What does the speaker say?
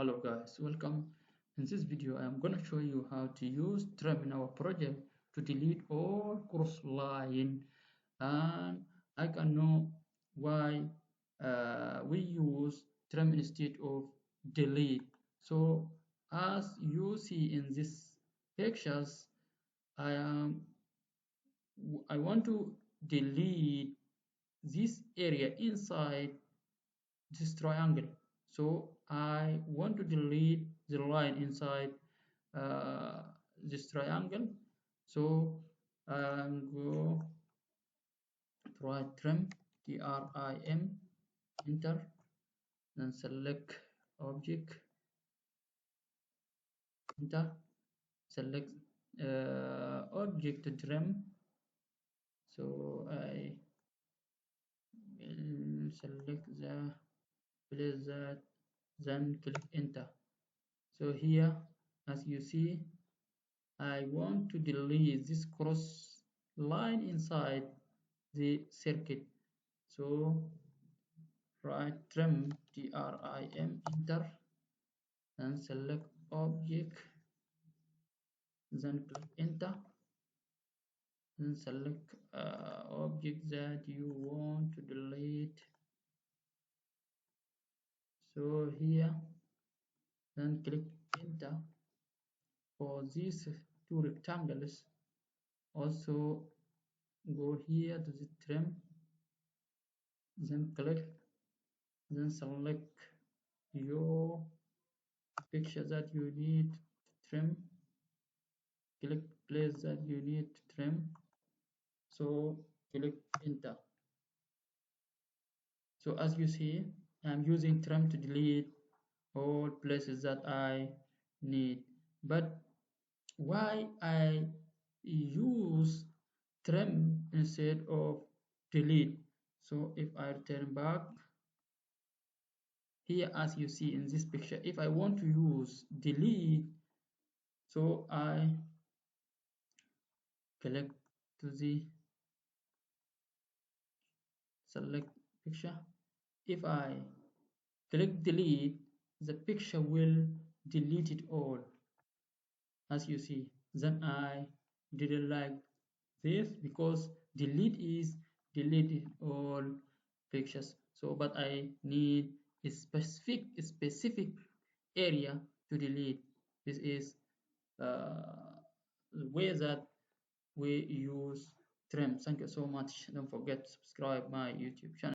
Hello guys, welcome. In this video I am going to show you how to use trim in our project to delete all cross line, and I can know why we use trim instead of delete. So as you see in these pictures, I want to delete this area inside this triangle. So I want to delete the line inside this triangle. So I'm go to write trim, trim, enter, then select object, enter, select object to trim. So I will select the place that, then click enter. So here, as you see, I want to delete this cross line inside the circuit. So write trim, trim, enter, and select object, then click enter, then select object that you want to delete. So here, then click enter. For these two rectangles, also go here to the trim, then click, then select your picture that you need to trim, click place that you need to trim, so click enter. So as you see, I'm using trim to delete all places that I need. But why I use trim instead of delete? So if I return back here, as you see in this picture, if I want to use delete, so I click to the select picture. If I click delete, the picture will delete it all, as you see. Then I didn't like this because delete is deleted all pictures. So but I need a specific area to delete. This is the way that we use trim. Thank you so much. Don't forget to subscribe my YouTube channel.